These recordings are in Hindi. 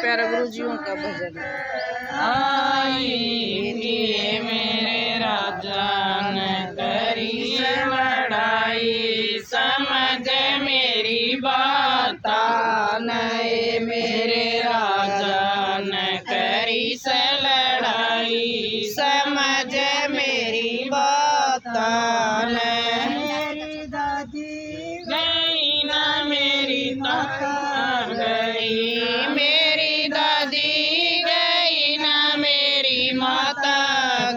प्यारे गुरु जियों का भजन। आई थी मेरे राजा न करी लड़ाई, समझ मेरी बात नए मेरे राजा न करी लड़ाई, समझ मेरी बात मेरी दादी गई ना मेरी माता गई, मेरी दादी गई ना मेरी माता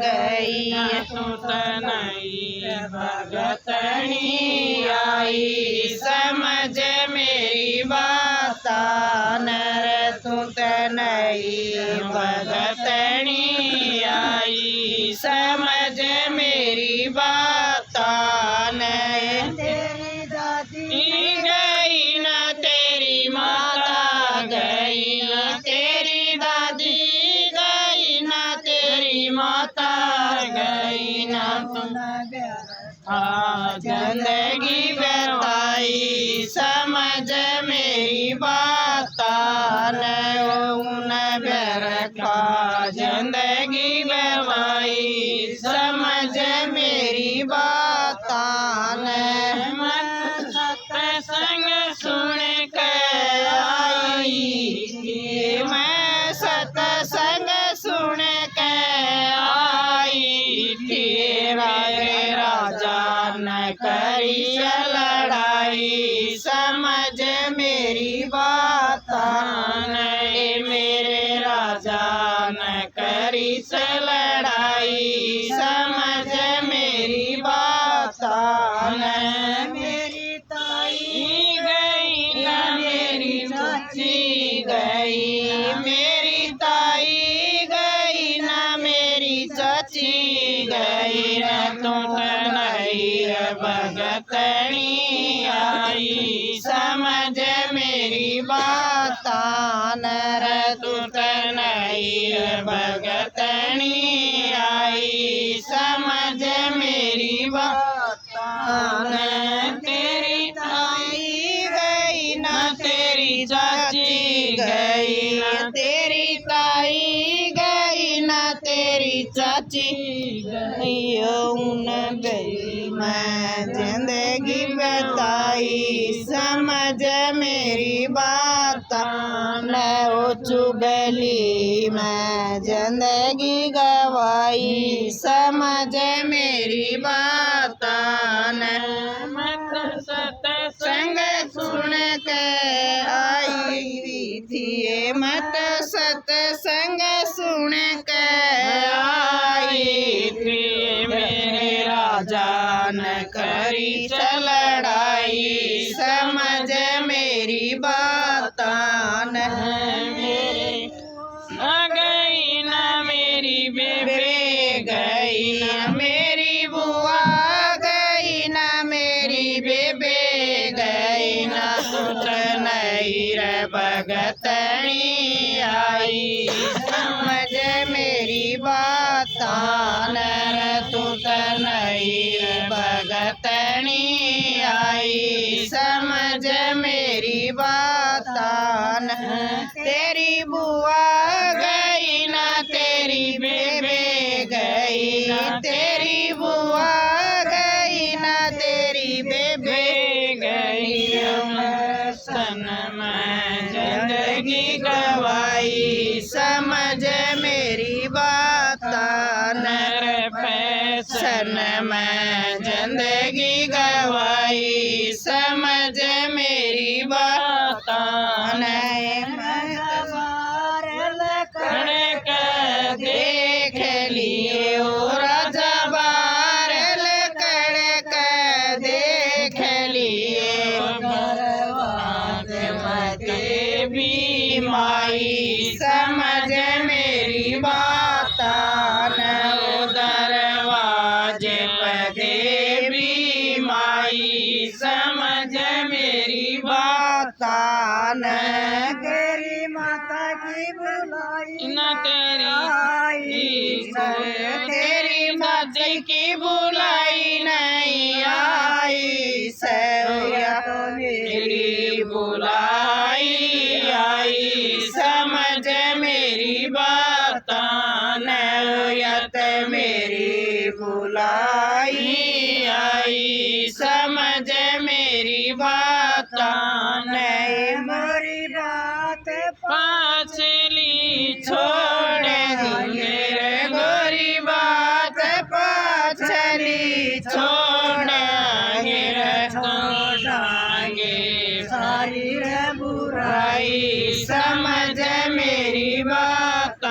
गई, सुत नहीं भगतनी आई, समझ मेरी बात नर सुत नहीं भगतनी आई, समझ मेरी बात नय तेरी दादी गई ना तेरी माता गई ना तेरी दादी गई ना तेरी माता गई ना तुम जिंदगी बताई, समझ मेरी बात न रखा जिंदगी बताई, समझ मेरी बात सत्संग सुन के आई थी, मैं सत्संग सुन के आई थी, मेरे राजा न करी लड़ाई, समझ मेरी बात मेरे राजा न करी लड़ाई, समझ मेरी बात मेरी ताई गई ना मेरी चाची गई, मेरी ताई गई ना मेरी चाची गई, तुम नहीं भगतनी आई, समझ मेरी बात नर तुत नहीं भगतनी आई, समझ मेरी बात तेरी ताई गई ना तेरी चाची गई ना तेरी ताई गई ना तेरी चाची गई, उन गई मैं जिंदगी बताई, समझ मेरी बात न हो चुगली मैं जिंदगी गवाई, समझ मेरी बात मत सत्संग सुन के आई थी, मत सत्संग सुन के आई थी, मेरे राजा न करी लड़ाई, समझ मेरी बात मेरे गई ना मेरी बेबे गई ना मेरी बुआ गई ना मेरी बेबे गई ना सुत नहीं रे भगतनी आई, समझ मेरी बात नर तुत नहीं रे भगतनी आई, समझ मेरी बात तेरी बुआ गई ना तेरी बेबे गई, तेरी बुआ गई ना तेरी बेबे गई, सन में जिंदगी गवाई, समझ मेरी बात नर फैशन में जिंदगी गवाई, समझ मेरी बात कड़क देख लिए ओ राजा बारल कड़क देख लिए, देवी माई समझ मेरी बात दरवाजे पर देवी माई समझ मेरी बात तेरी माता की बुलाई न तेरी माता की बुलाई नहीं आई, सैया मेरी बुलाई आई, समझ आई समझ मेरी बात नहीं मोरी बात पाछली छोड़ देंगे रे गोरी बात पाछली छोड़ेंगे रे छोड़ेंगे सारी रे बुराई समझ मेरी बात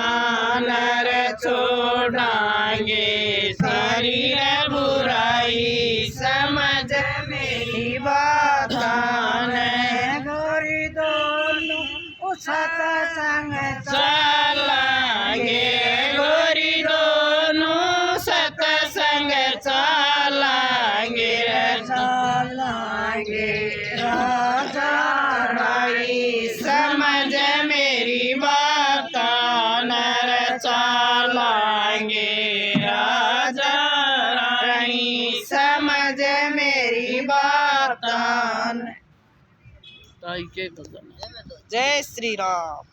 नर छोड़ेंगे सारी रे बुराई समझ मेरी बात गोरी दोनों सत्संग चलांगे गोरी दोनों सत्संग चलांगे चलांगे राजा रानी समझ मेरी बात नर चलांगे राजा रानी समझ मेरी बात। जय श्री राम।